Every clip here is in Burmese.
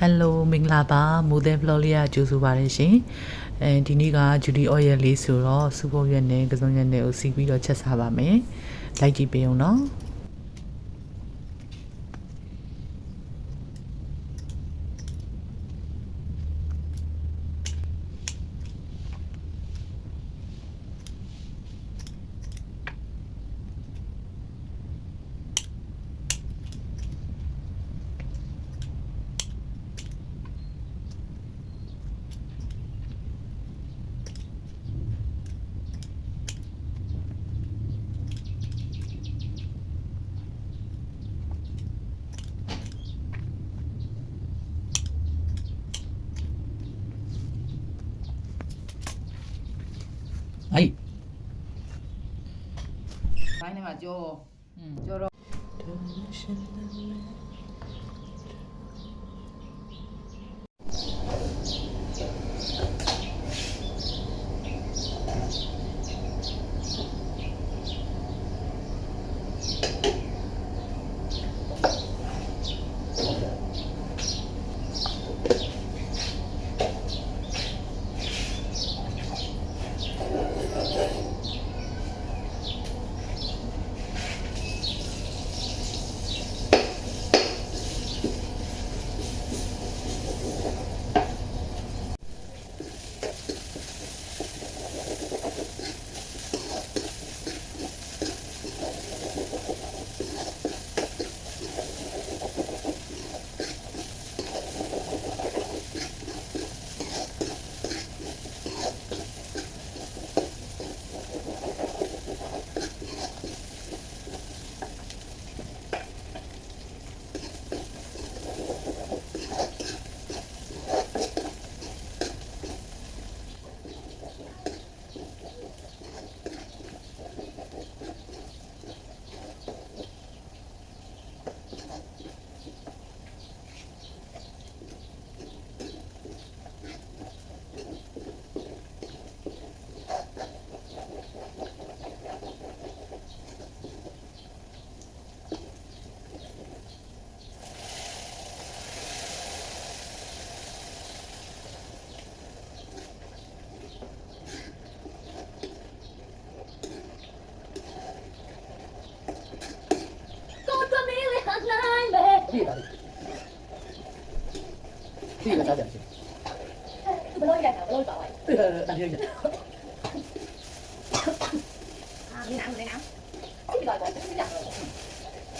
Hello မင်္ဂလာပါမိုးတဲ့ vlog လေးကကြိုဆိုပါရရှင်ဒီနေ့က Judy oil လေးဆိုတော့စူပုတ်ရွက်နဲ့ကစုံရွက်နဲ့ကိုစီပြီးတော့ချက်စားပါမယ်လိုက်ကြည့်ပေးအောင်နော်はいဘိုင်းထဲမှာကြောကြောတော့这个啥点心？不漏一点，不漏一包哎。大听一下。啊，没拿，没拿。这个包，这是两个。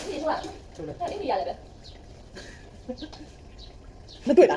你说啊？是不是？那你压了呗？那对了。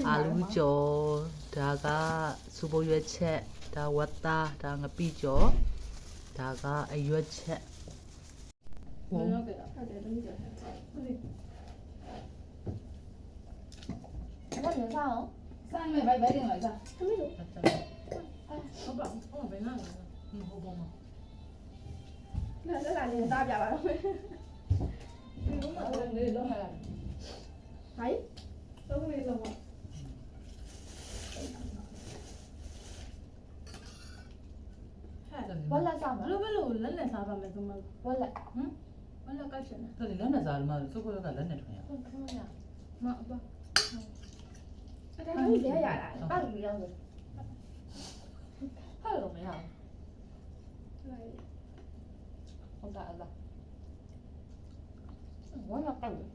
အာလူကျော်ဒါကစူပိုရွက်ချက်ဒါဝတ်သားဒါငပိကျော်ဒါကအရွက်ချက် ဟုတ်တယ်ဟုတ်တယ်တမီးကျော်ဟုတ်တယ်ဘာလဲစားအောင် စားမယ်ဘိုက်ဘိုက်တင်လိုက်စား တမီးတို့ ဟုတ်ပါဟုတ်ဘယ်နာလဲဟုတ်ပါမ လာလာလေးစားပြပါတော့ အဲ့လေလုံးလာ ဟိုင်းတော့လေးလုံးပါ ဟဲ့ ဝက်လက်စားမ ဘလို့ဘလို့လက်နဲ့စားပါမယ်သူမ ဝက်လက် ဘလို့ကရှင် တော်တယ်လက်နဲ့စားလို့မဆိုကိုကလက်နဲ့ထွင်ရ ဟုတ်ကဲ့ရ မအပါ အဲ့ဒါကြီးရရလာပတ်ပြီးတော့ဟုတ်လို့မရဘူးဟုတ်တာအဲ့ဒါဝက်လက်ပတ်လို့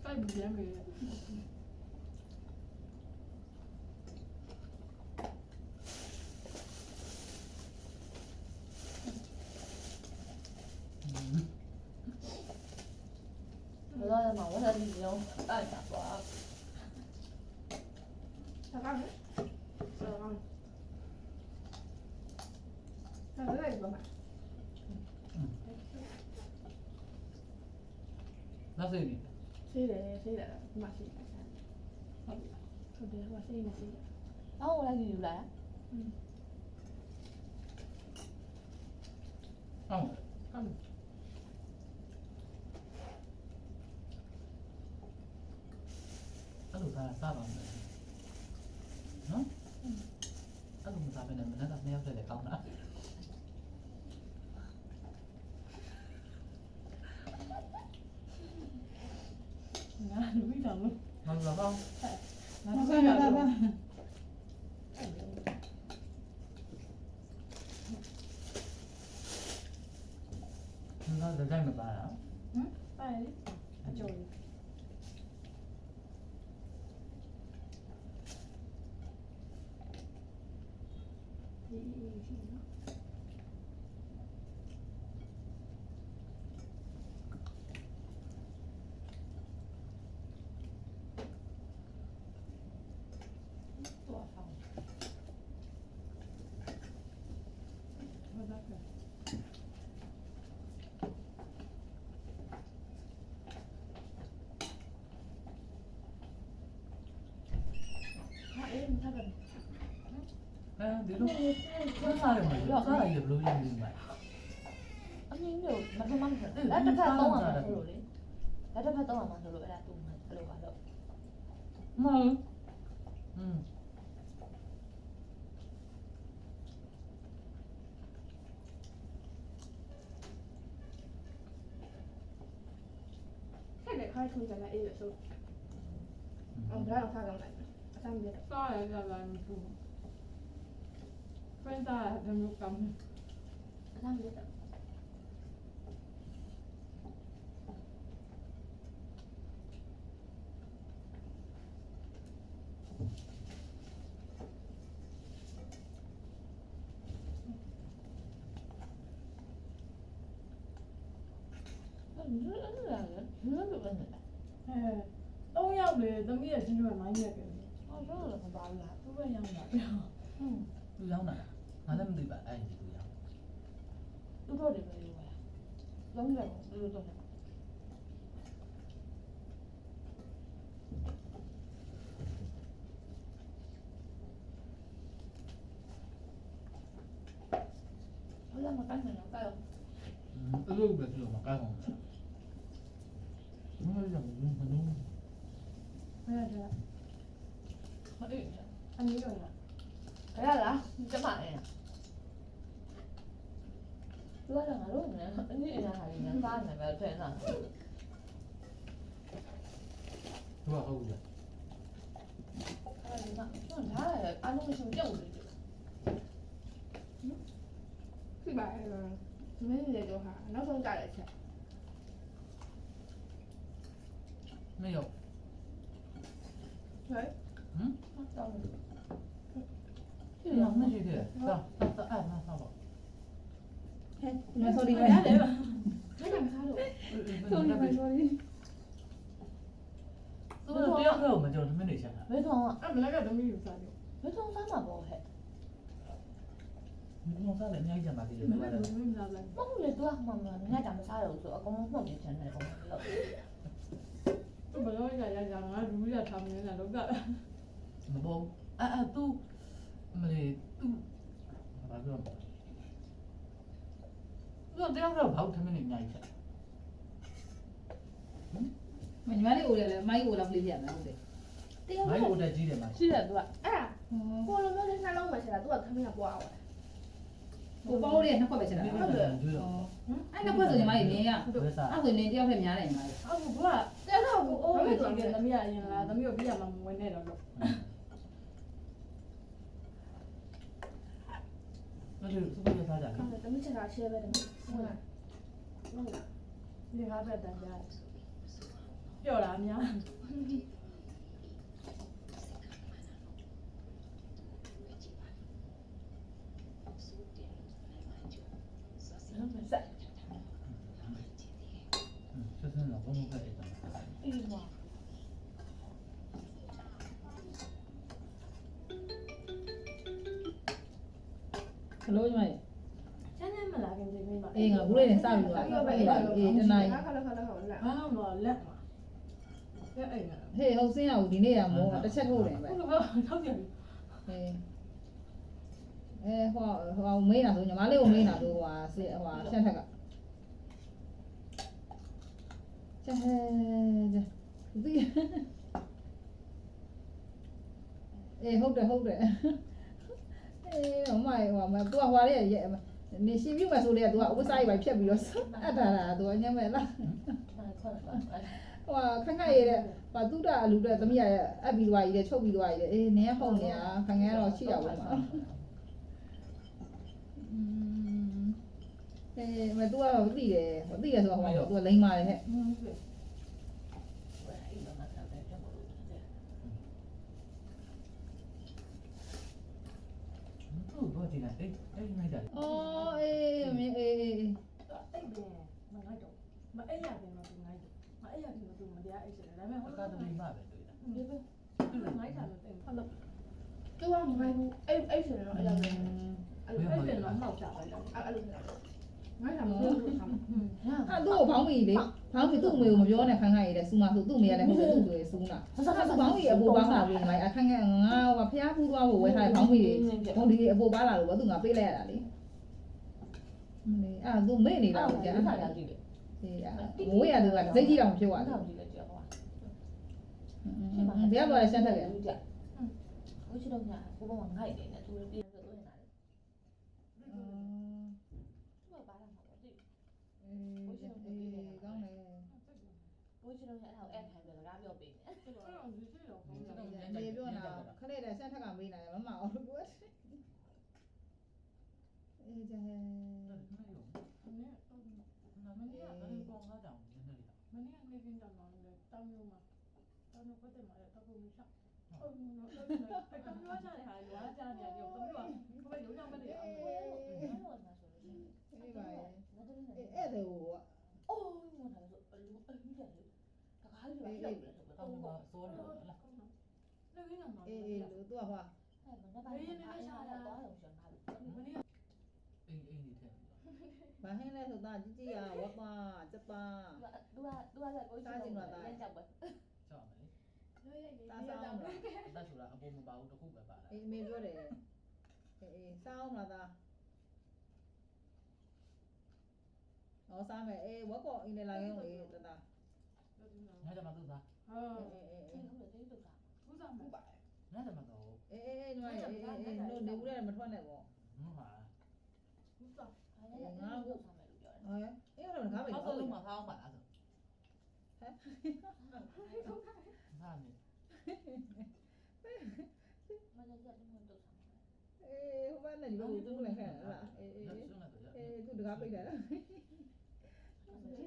တိုက်ပြီးရမယ် ဘယ်တော့မှဝက်လက်ကြီးလုံးအဲ့ဒါပါဆက်ပါမယ်ဆက်ပါမယ်ဆက်လိုက်ပါမယ် နောက်စိတ်နေ ဆေးတယ်ဒီမှာဆေးတယ်ဟုတ်တယ်ဟိုဆေးနေဆေးတယ်အော်လည်းယူလာ အောင် ဟုတ် အဲ့လိုစားပါမယ်နော်အဲ့လိုမစားဘဲနဲ့မနေ့ကနှစ်ယောက်တည်းကောင်းတာ ငါလူပြီးတော့ မဟုတ်တော့ ငါ မ တို့ စား က ရ ရ ပါ ပါ ဘာ ငါလည်းတိုင်းမပါတာ ပါလေအကျော်လေး ဒီရှိနော် တော့ဆောင်ဘာသာက ဟာအေးမထားပါဘူး အဲဒီလိုစားရတယ်မလို့စားရတယ်ဘလို့ရင်းနေမှာ အမြင်မျိုးမထမမထလက်တစ်ဖက်သုံးအောင်ဆိုလို့လေလက်တစ်ဖက်သုံးအောင်ဆိုလို့အဲ့ဒါတူမှအဲ့လိုပါတော့ မဟုတ် ခက်တယ်ခိုင်းထုံးကြတယ်အေးလို့ဆိုအောင်ဒါတော့ထားကြလိုက်အဆမ်းပြတယ် စားရကြလာမဘူးဖန်သားတယ်မျိုးကမ်း အဆမ်းပြတယ် အဲ့ဒါလည်းလည်းပဲနေတယ် ဟဲ့3ယောက်လေသမီးရဲ့ချင်းတွေမိုင်းရက်တယ် အော်တော့လည်းမပါဘူးလား သူ့ပဲရောက်လာပြော သူရောက်လာငါလည်းမသိပါအဲ့ဒီသူရောက် သူတို့တွေပဲလို့ပဲလုံးတယ်သူတို့တော့ဘယ်မှာကန်နေတော့ကောက် အဲ့လိုပဲပြောမှာကောင်းအောင်မင်းရောမင်းမလို့ ဟဲ့ဒါ ဟေး အနည်းရောလား ဘယ်လားကျမအဲ့သူကလည်းငါတို့နဲ့အနည်းအများဟာနေစားနေပဲတဲ့နော် သူကဟုတ်တယ် အဲ့ဒါကဒါလည်းအလုံးစုံပြုတ်နေတယ် ပြပါအဲ့မင်းလေတော့ဟာနောက်ဆုံးကြတဲ့အချက် မရောက် ဟဲ့ ဟမ် တော့ ဒီလောက်မရှိသေးတယ်သာအဲ့မှာသာပါ ဟဲ့မဆော်ဒီ ရတယ်ပါ အဲ့ဒါမစားလို့ ဆို ဆော်ဒီ နေ ဆော်ဒီ သူကတယောက်တော့မကျွန်တော်သမင်းနေချင်တာ ဘယ်ကောင်က အဲ့မလည်းကသမီးယူစားတယ် ဘယ်ကောင်စားမှာပေါ့ဟဲ့ ဒီကောင်စားလည်းအများကြီးချင်ပါသေးတယ် မ ဘာ လည်း လဲ သမီးမစားလိုက် မဟုတ်လေသူကမှမလားငါကြောင့်မစားတော့ဆိုအကုန်လုံးမှတ်နေချင်တယ်ကောင်လို့ သူဘလို့ရရငါလူရထားမင်းလားလောက မပေါ်သူမလေးသူဘာပြောမလဲသူတယောက်တော့ဘောက်သမင်းနေအများကြီးချင် မညီမလေးကိုလည်းမိုင်းကိုတော့ပြေးပြရမယ်ဟုတ်တယ် တရား မို မ င်းကိုတက်ကြီးတယ်မှာ ရှိတယ်သူက အဲ့ဒါကိုလိုမျိုးလေးနှလုံးမှာချက်တာသူကခမင်းကပွားသွား ကိုပေါလေးနှစ်ခွက်ပဲချက်တာ ဒီ ဟုတ် လို တယ် တွေ့တော့ အဲ့နှစ်ခွက်ဆိုညီမလေးမြင်ရ ဘယ်စား အဲ့ဆိုနေတယောက်ထက်များတယ်ညီမလေး အဲ့ကတဲတော့ကိုအိုးကြည့်တယ်သမီးရရင်လားသမီးကိုပြရမှာမဝင်နဲ့တော့လို့ 那就这个啥家 ဟုတ်တယ်သမီးချက်တာရှဲပဲသမီးဟုတ်လားဟုတ်လား ဒီဟာပဲတန်ကြပြော့တာအများ ဆက် 这是老公在里头。 အေးပါ ဘလို့ညီမလေး ချမ်းချမ်းမလာခင်ချိန်မိပါ အေးငါဘူးလေးနဲ့စပြီးတော့အေးတနိုင် ခါခါလက် ဘာလို့တော့လက်မှာလက်အိမ်က ဟေးဟုတ်စင်းရဘူးဒီနေ့ကမိုးတစ်ချက်ထုတ်တယ်ပဲ ဟုတ်ကဲ့ထောက်ပြန်ပြီ အေးဟိုမေးတာဆိုညီမလေးကိုမေးတာဆိုဟိုရှက်ထက်ကချက်ဒီအေးဟုတ်တယ်အေးမမိုင်ဟိုမသူကဟွာလေးရဲ့နေရှိပြီမဆိုလေကသူကဥပစာကြီးပဲဖြတ်ပြီးတော့အပ်တာသူကညမ်းမဲ့လား ခွက်ပါ ဟိုခက်ခက်ရတဲ့ဘာတူတာအလူတဲ့သမီးရအပ်ပြီးသွားကြီးတဲ့ချုပ်ပြီးသွားကြီးတဲ့အေးနင်းဟုတ်နေရခငယ်တော့ရှိတာပေါ့နော်အေးမတူကတော့သိတယ်သိတယ်ဆိုတော့ဟိုသူကလိမ့်ပါတယ်ဟဲ့ ဟုတ်ကဲ့ အဲ့လိုမှတ်ထားတယ်တော့လို့ သူ့ဘောကြည့်လိုက်အဲ့နိုင်တယ် အော်အေးမင်းအေး အဲ့ဘယ်မငိုက်တော့မအဲ့ရခင်တော့သူငိုက်တယ်မအဲ့ရခင်တော့သူမတရားအိတ်တယ်ဒါပေမဲ့ဟို ကာတမီမပဲတွေ့တာ ဒီပဲသူငိုက်တာလို့တင်ဟုတ်လို့ သူကမမိုင်းဘူးအဲ့ဆိုရင်တော့အဲ့လိုပဲ အဲ့ဒါတော့မှောက်ကြပါလား အဲ့လိုငါကမပြောဘူးဆမ်း အဲ့သူ့ကိုဘောင်းမီလေဘောင်းမီသူ့အမေကိုမပြောနဲ့ခန်းခန်းရတဲ့စူမဆိုသူ့အမေကလည်းဟုတ်တယ်သူ့ကိုစူးတာသူဘောင်းမီအပူပါလာပြီးငါအခန်းခန်းငါဟိုဖျားဖူးသွားဖို့ဝယ်ထားတဲ့ဘောင်းမီတွေဘောင်းဒီအပူပါလာလို့ဘာသူငါပေးလိုက်ရတာလေအဲ့သူမေ့နေတာကိုကြာ အဲ့ဒါကြောင့်ကြည့်တယ် အေးမိုးရသူကစိတ်ကြီးတောင်ဖြစ်သွား အဲ့ တယ် ဒါကြည့်တယ်ကြောက်ပါ ဘယ်ကတော့ရှမ်းထက်လဲ လူကြဟိုရှိတော့ညာကိုဘောငိုက်နေတယ်သူလည်းပြေးတော့နေတာလေသူကဘာလာမှာပေါ့တိ ကောင်းတယ် ဘိုးရှိတော့ညာအဲ့ဒါကိုအဲ့ထိုင်ပြီးစကားပြောပေးနေ အဲ့တော့ဒီစိတ်တော့ကောင်းတယ် နေပြောတာခနဲ့တဲ့ရှမ်းထက်ကမေးနေတယ်မမအောင်လို့ပြောအေးကြဲ မနေ့ မနေ့ နာမည်ကဘယ်ကောင်စားကြအောင်နည်းနည်းလေး မနေ့ကနေကင်းတောင်းတော့လေတောင်းမျိုးမှာတောင်းမျိုးပတ်တယ်မှာတော့တော့မရှောက်ဟုတ်နော်အဲ့ကပြောကြတယ်ဟာရွာကြတယ်ရောသမီးကဘယ်လိုကြောင့်မလဲအောင် အဲ့တော့ငါဆိုလို့ရှိရင် အေးပါရဲ့ ငါတို့လည်း အဲ့ဒါကို အိုးငါလည်းဆိုလူအကြီးတယ်လေတကားကြီးပဲလောက်တယ်ဆိုတော့ တောင်းမှာစောနေလား လေရင်းမှာ အေးလို့သူကဟာ အဲ့မနက်ပိုင်းအားရတော့သွားအောင်ရှင်ပါလို့ မနေ့ အိမ်နေထဲ ဘာဟင်းလဲဆိုတာကြီးကြီးရဝတ်ပါစပါ သူကလည်းကိုရှိတော့ရမ်းကြောက်ပဲ ကြောက်မယ် လေရိုက်နေ တာဆောင်လား အသက်ဆိုတာအပေါ်မပါဘူးတစ်ခုပဲပါလာ အေးအမေပြောတယ်အေးစောင်းလားသားဟောစားမယ်အေးဝက်ကောအင်းနေလာခဲ့လေတတာ ငါကြမှာသူ့သား ဟုတ် အေး ဟုတ်တယ်တိတ်တုတ်တာ ဘူးစားမှာပါ ငါကြမှာတော့ အေးညီမအေးတို့နေဘူးလည်းမထွက်နဲ့ပေါ့ ဟုတ်ပါ ဘူးစား အဲ့ဒါငါ့ကိုဆောင်မယ်လို့ပြောတယ် ဟဲ့အေးတော့ငါပဲ ဆောက် ဟုတ် လုံး ပြီ မှာဖောင်းပါလားဆို ဟာနေ မနေ့ကတည်းကတုတ်ဆောင်တယ် အေးဟိုဘက်နဲ့ဒီဘက်ကိုတူးလိုက်ခဲ့လားအေး လက်စွန်းလာတော့ရ အေးသူတကားပိတ်တယ်လားဒီ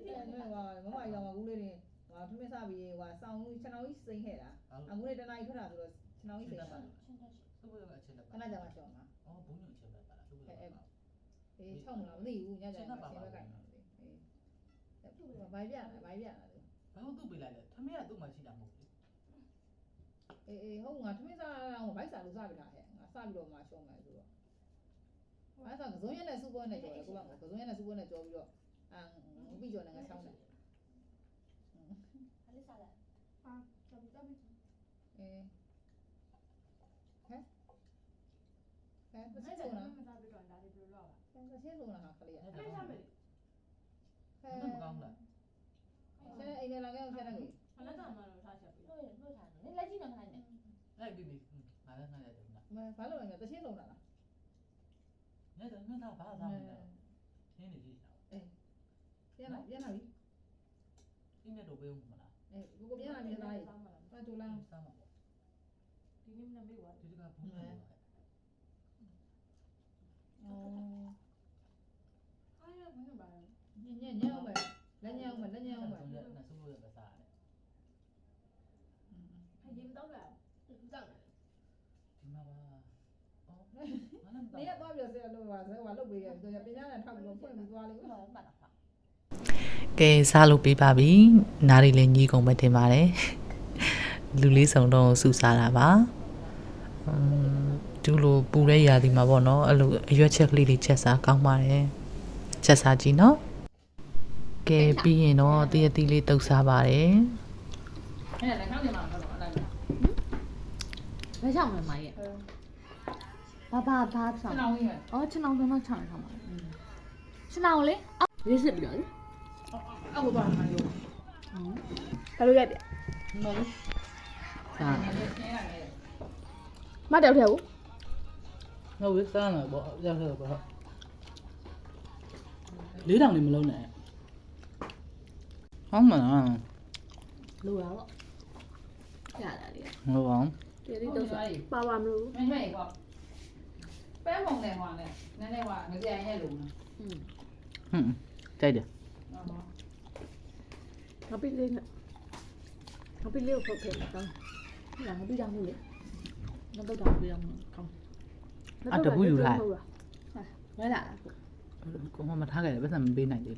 ပြန်နေပါမမရောင်ကူလေးတွေဟိုထမင်းစားပြီးဟိုစောင်းခြံတော်ကြီးစိမ့်ခဲ့တာအခုလေးတနားကြီးထွက်တာဆိုတော့ခြံတော်ကြီးစိမ့်တာ ချင်းတက်ရှိ သူ့ဘက်ကအခြေလက် ခ ပါ ဏကြာမှရှောင်းမှာ အော်ဘုံညွန့်အခြေလက်ပါလားသူ့ဘက်က အေး6မလားမသိဘူးညကြရင်ဆင်းဘက်ကင်မှာမသိအေးဘိုင်ပြလားသူ ဘာလို့သူ့ပေးလိုက်လဲထမင်းကသူ့မှာရှိတာမဟုတ်ဘူး အေးဟုတ်ငါသမင်းစားအောင်ဗိုက်စားလို့စားပြတာဟဲ့ငါစားပြီးတော့မှရှော့မယ်ဆိုတော့ဘာသာကစုံရက်နဲ့စူပေါ်နဲ့ကြော်တယ်ကိုကကစုံရက်နဲ့စူပေါ်နဲ့ကြော်ပြီးတော့ပြီးကြော်နဲ့ငါချောင်းတယ် ဟာလေးစားလိုက် ဟာတော်ပြီ အေးဟဲ့တစ် မ ချက် င်း ဆုံး က လား မစားပြီးတော့ဒါလေးဘယ်လိုလုပ်လဲ တစ်ချက်ဆုံးလားဟာခလေးဟဲ့ မင်းစားမယ် မကောင်းလား ဆဲအိမ်ထဲလာခဲ့အောင်ဆဲတယ်ကြီး ခဏတော့မှတော့ထားချက်ပြီ လို့လို့ထားနေလက်ကြည့်မှမနိုင်နဲ့ လိုက်ပြီငါလည်းငါရတယ်ငါ ဘာလို့လဲတစ်ချက်ဆုံးလား နဲ့တော့ငါဘာသာမလဲနင်းနေကြည့်တာ ပြန်လာပြီ ဒီနေ့တော့ဘယ်ဦးမလား အေးကိုပြန်လာပြီလား စားမှာလား ဘာတူလား စားမှာပေါ့ ဒီနေ့မနေ့မေးသွားတယ် ဒီကဘုံမှာ အော် အားရမင်းပါ ညအောင်ပဲလက်ညအောင်ပဲ နဆူလို့ရစားတယ် ဖယင်းတော့လားတောက်တယ် ဒီမှာပါအော်ငါလည်း နေရတော့ပြဆဲလို့ပါဆဲဟိုလုတ်ပေးခဲ့ဆိုရပညာနဲ့ထောက်ပြီးတော့ဖွင့်ပြီးသွားလိမ့် မှ မယ် န်ပါပါ ကဲစားလို့ပေးပါပြီနားရီလည်းညီးကုန်ပဲတင်ပါတယ်လူလေးစုံတော့စူစားတာပါဒူလိုပူတဲ့ຢာဒီမှာပေါ့နော်အဲ့လိုအရွက်ချက်ကလေးတွေချက်စားကောင်းပါတယ်ချက်စားကြည့်နော်ကဲပြီးရင်တော့တရက်တီးလေးတုပ်စားပါတယ် ဟဲ့လည်းခေါင်းကျင်မှာတော့အဲ့ဒါ ဘယ်ချောင်းလဲမရဲ့ဘာချော ဆ င်း င်းအောင်ကြီးပဲ အော်ချောင်းကတော့ချောင်းထားမှာချောင်းလေရေးစစ်ပြီးတော့လေ အောက်သွားမှလို့ ဘယ်လိုရက်ပြ မဟုတ်ဘူး စား ဆင်းရတယ် မတောက်ထဲဘူး နော်ဝေးစားမှာပေါ့ရောက်တော့ပေါ့လေးတောင်လေးမလုံးနဲ့ဟောင်းမလား လိုတာပေါ့ရတာလေ မဟုတ်ပါဘူး ဒီလေးတော့ပါပါမလို့ မင်းမဲ့ပေါ့ပဲမုံနဲ့ဟွာနဲ့နည်းနည်းဟွာငကြိုင်ရဲ့လုံနော် อืม ဟွန်းကြိုက်တယ် ငါပိလေးနဲ့ငါပိလေးကိုဖုတ်ခဲ့တယ်ကောင်း လာမပြီးတော့ဘူးလေမတော့တော့ပြီးတော့ကောင်း ဝဲလာတာကို ကိုမမထားခဲ့တယ်ပတ်စံမပေးနိုင်သေး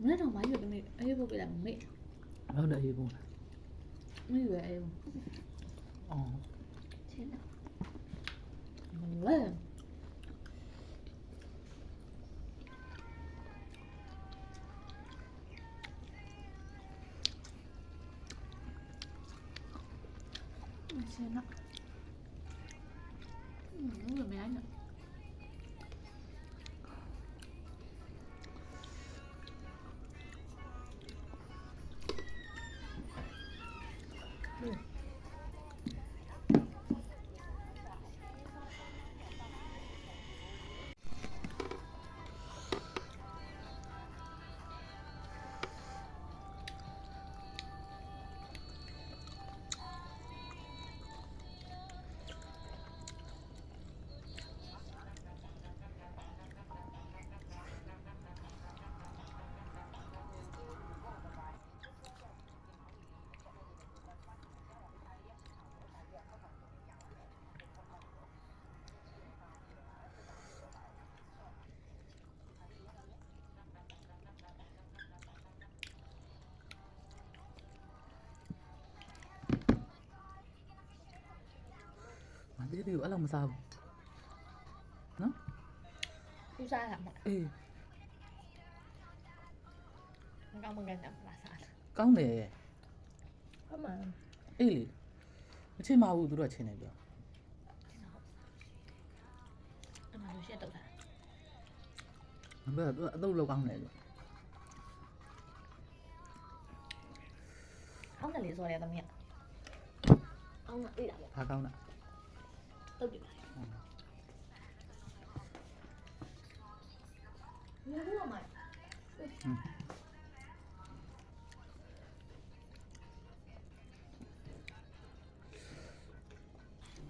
မနေ့တော့မကြီးကနေအေးဖို့ပြလာမေ့ ဘူးဟုတ်တယ်အေးဘူး မေ့ပဲအေး အော် ချင်းတာဝဲချင်းတာမရနော် မသေးသေးဘူးအဲ့လိုမစားဘူးနော် သူစားတာမ အေး ကောင်းမကန်တာမလားစား ကောင်းတယ် ဟုတ်မှာ အေးလေမချင်းမဘူးသူတို့ချင်းနေပြော အမှန်လို့ရှက်တော့တာ ဘယ်တော့အတုပ်လောက်ကောင်းတယ်လို့ အောင်းတယ်လေဆိုရတဲ့သမီးအောင်းအေးတာပေါ့ ဘာကောင်းတာ တုတ်တယ်ဘယ်လိုမှမ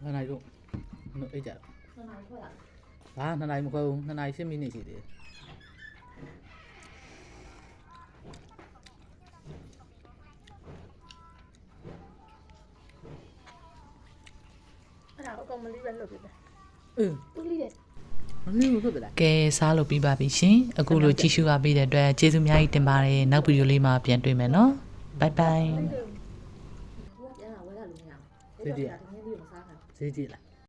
နှစ်နိုင်တော့အေးကြ မနိုင်ခွက်လာ ဘာနှစ်နိုင်မခွဲဘူးနှစ်နိုင်10မိနစ်ရှိသေးတယ် အဲ့ဒါအကောင်မလေးပဲလုပ်ပြတယ် အေး သူလေးတဲ့ မလေးဘူးဖြစ်တယ် ကဲစားလို့ပြီးပါပြီရှင်အခုလိုကြည့်ရှုပါပေးတဲ့အတွက်ကျေးဇူးအများကြီးတင်ပါတယ်နောက်ဗီဒီယိုလေးမှာပြန်တွေ့မယ်နော်ဘိုင်ဘိုင် ပြန်လာဝဲလာလို့မရဘူး ဈေးကြည့်လား